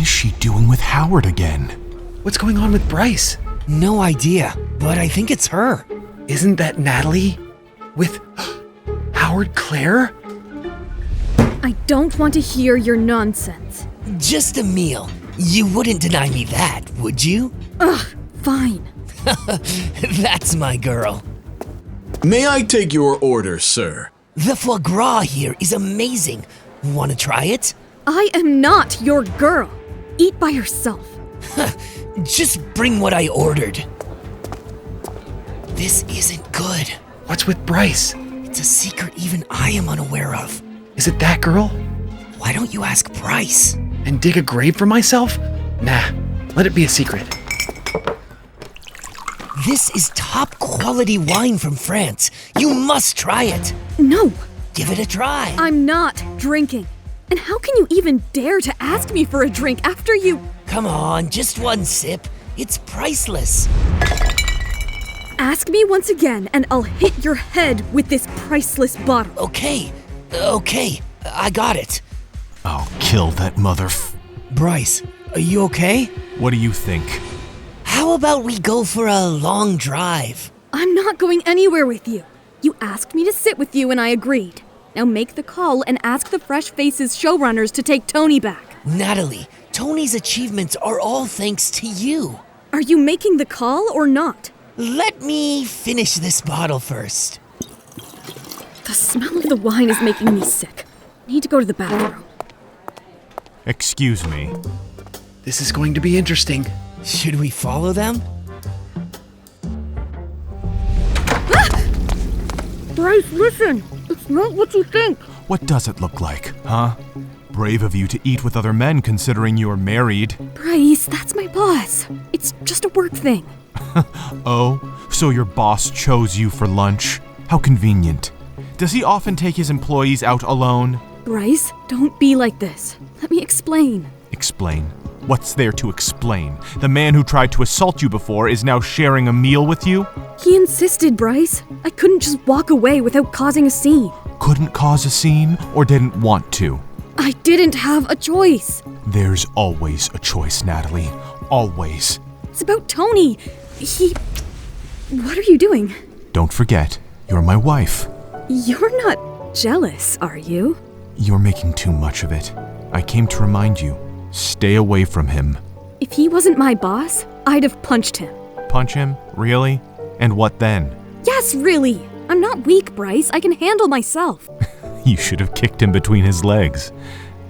is she doing with Howard again? What's going on with Bryce? No idea, but I think it's her. Isn't that Natalie? With Howard Claire? I don't want to hear your nonsense. Just a meal. You wouldn't deny me that, would you? Ugh, fine. That's my girl. May I take your order, sir? The foie gras here is amazing. Want to try it? I am not your girl. Eat by yourself. Just bring what I ordered. This isn't good. What's with Bryce? It's a secret even I am unaware of. Is it that girl? Why don't you ask Bryce? And dig a grave for myself? Nah, let it be a secret. This is top quality wine from France. You must try it. No, Give it a try. I'm not drinking. And how can you even dare to ask me for a drink after you... Come on, just one sip. It's priceless. Ask me once again and I'll hit your head with this priceless bottle. Okay, I got it. I'll kill that Bryce, are you okay? What do you think? How about we go for a long drive? I'm not going anywhere with you. You asked me to sit with you and I agreed. Now make the call and ask the Fresh Faces showrunners to take Tony back. Natalie, Tony's achievements are all thanks to you. Are you making the call or not? Let me finish this bottle first. The smell of the wine is making me sick. Need to go to the bathroom. Excuse me. This is going to be interesting. Should we follow them? Bryce, listen! It's not what you think. What does it look like, huh? Brave of you to eat with other men considering you're married. Bryce, that's my boss. It's just a work thing. Oh, so your boss chose you for lunch? How convenient. Does he often take his employees out alone? Bryce, don't be like this. Let me explain. Explain. What's there to explain? The man who tried to assault you before is now sharing a meal with you? He insisted, Bryce. I couldn't just walk away without causing a scene. Couldn't cause a scene or didn't want to? I didn't have a choice. There's always a choice, Natalie. Always. It's about Tony. What are you doing? Don't forget, you're my wife. You're not jealous, are you? You're making too much of it. I came to remind you. Stay away from him. If he wasn't my boss, I'd have punched him. Punch him? Really? And what then? Yes, really. I'm not weak, Bryce. I can handle myself. You should have kicked him between his legs.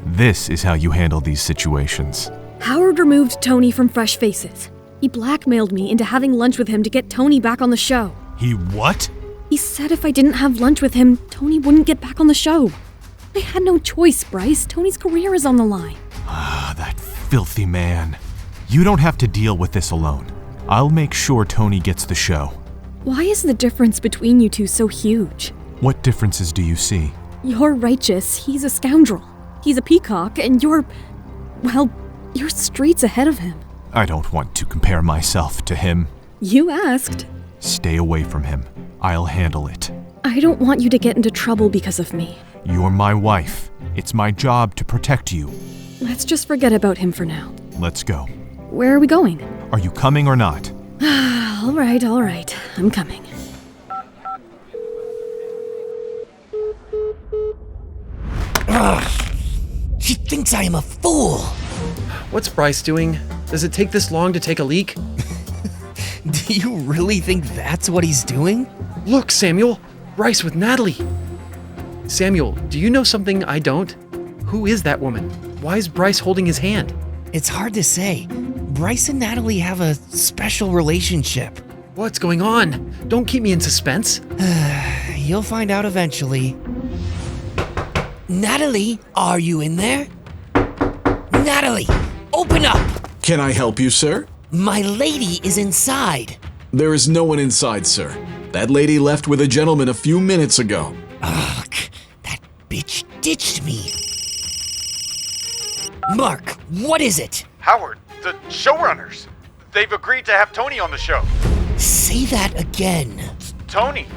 This is how you handle these situations. Howard removed Tony from Fresh Faces. He blackmailed me into having lunch with him to get Tony back on the show. He what? He said if I didn't have lunch with him, Tony wouldn't get back on the show. I had no choice, Bryce. Tony's career is on the line. Ah, that filthy man. You don't have to deal with this alone. I'll make sure Tony gets the show. Why is the difference between you two so huge? What differences do you see? You're righteous, he's a scoundrel. He's a peacock, and you're streets ahead of him. I don't want to compare myself to him. You asked. Stay away from him. I'll handle it. I don't want you to get into trouble because of me. You're my wife. It's my job to protect you. Let's just forget about him for now. Let's go. Where are we going? Are you coming or not? All right. I'm coming. She thinks I am a fool. What's Bryce doing? Does it take this long to take a leak? Do you really think that's what he's doing? Look, Samuel! Bryce with Natalie! Samuel, do you know something I don't? Who is that woman? Why is Bryce holding his hand? It's hard to say. Bryce and Natalie have a special relationship. What's going on? Don't keep me in suspense. You'll find out eventually. Natalie, are you in there? Natalie, open up! Can I help you, sir? My lady is inside. There is no one inside, sir. That lady left with a gentleman a few minutes ago. Ugh, that bitch ditched me. Mark, what is it? Howard, the showrunners. They've agreed to have Tony on the show. Say that again. Tony,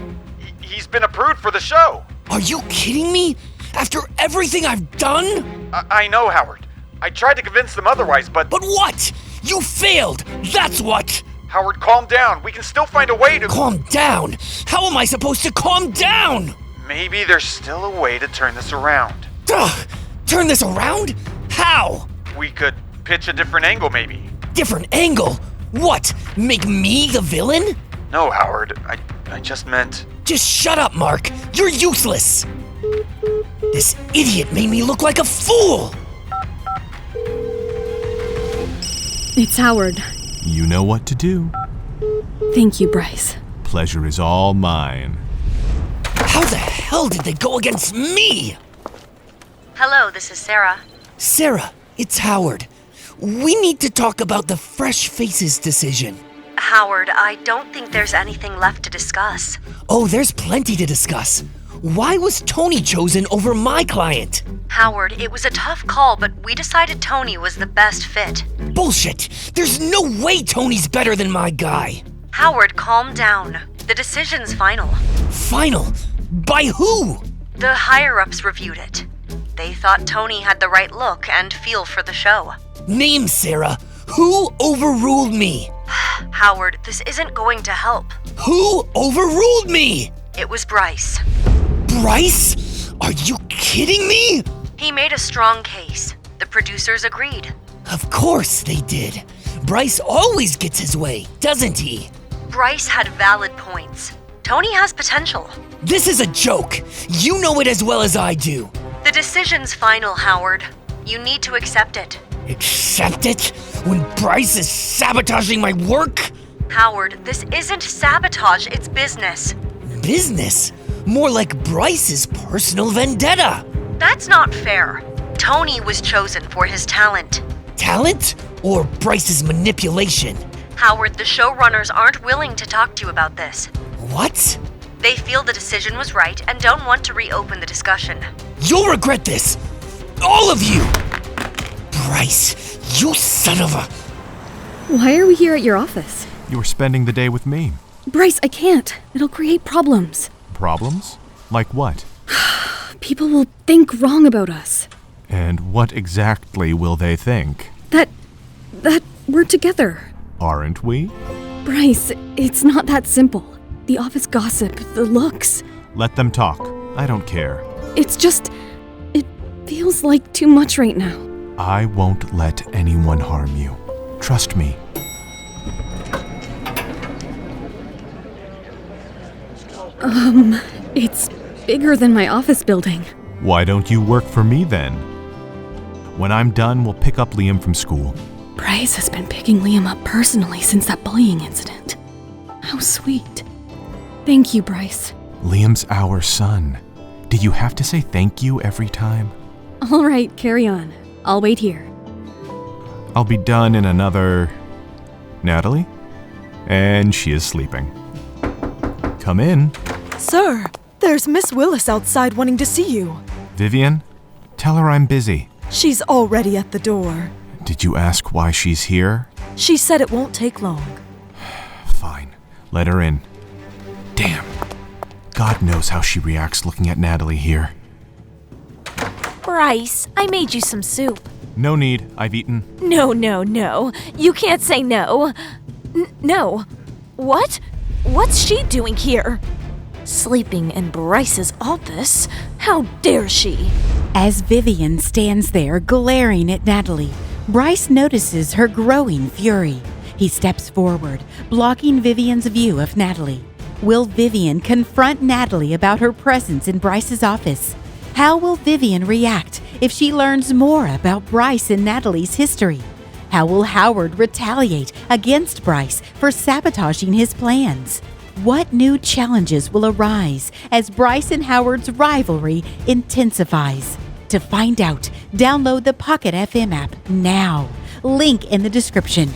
he's been approved for the show. Are you kidding me? After everything I've done? I know, Howard. I tried to convince them otherwise, but But what? You failed! That's what! Howard, calm down. We can still find a way to... Calm down! How am I supposed to calm down? Maybe there's still a way to turn this around. Ugh, turn this around? How? We could pitch a different angle, maybe. Different angle? What? Make me the villain? No, Howard. I just meant... Just shut up, Mark. You're useless. This idiot made me look like a fool. It's Howard. You know what to do. Thank you, Bryce. Pleasure is all mine. How the hell did they go against me? Hello, this is Sarah. Sarah, it's Howard. We need to talk about the Fresh Faces decision. Howard, I don't think there's anything left to discuss. Oh, there's plenty to discuss. Why was Tony chosen over my client? Howard, it was a tough call, but we decided Tony was the best fit. Bullshit! There's no way Tony's better than my guy. Howard, calm down. The decision's final. Final? By who? The higher-ups reviewed it. They thought Tony had the right look and feel for the show. Name, Sarah. Who overruled me? Howard, this isn't going to help. Who overruled me? It was Bryce. Bryce? Are you kidding me? He made a strong case. The producers agreed. Of course they did. Bryce always gets his way, doesn't he? Bryce had valid points. Tony has potential. This is a joke. You know it as well as I do. The decision's final, Howard. You need to accept it. Accept it? When Bryce is sabotaging my work? Howard, this isn't sabotage, it's business. Business? More like Bryce's personal vendetta. That's not fair. Tony was chosen for his talent. Talent? Or Bryce's manipulation? Howard, the showrunners aren't willing to talk to you about this. What? They feel the decision was right and don't want to reopen the discussion. You'll regret this! All of you! Bryce, you son of a... Why are we here at your office? You were spending the day with me. Bryce, I can't. It'll create problems. Problems? Like what? People will think wrong about us. And what exactly will they think? That we're together. Aren't we? Bryce, it's not that simple. The office gossip, the looks. Let them talk. I don't care. It's just... it feels like too much right now. I won't let anyone harm you. Trust me. It's bigger than my office building. Why don't you work for me then? When I'm done, we'll pick up Liam from school. Bryce has been picking Liam up personally since that bullying incident. How sweet. Thank you, Bryce. Liam's our son. Did you have to say thank you every time? All right, carry on. I'll wait here. I'll be done in another... Natalie? And she is sleeping. Come in. Sir, there's Miss Willis outside wanting to see you. Vivienne, tell her I'm busy. She's already at the door. Did you ask why she's here? She said it won't take long. Fine. Let her in. Damn. God knows how she reacts looking at Natalie here. Bryce, I made you some soup. No need. I've eaten. No. You can't say no. No. What? What's she doing here? Sleeping in Bryce's office? How dare she? As Vivienne stands there glaring at Natalie, Bryce notices her growing fury. He steps forward, blocking Vivienne's view of Natalie. Will Vivienne confront Natalie about her presence in Bryce's office? How will Vivienne react if she learns more about Bryce and Natalie's history? How will Howard retaliate against Bryce for sabotaging his plans? What new challenges will arise as Bryce and Howard's rivalry intensifies? To find out, download the Pocket FM app now. Link in the description.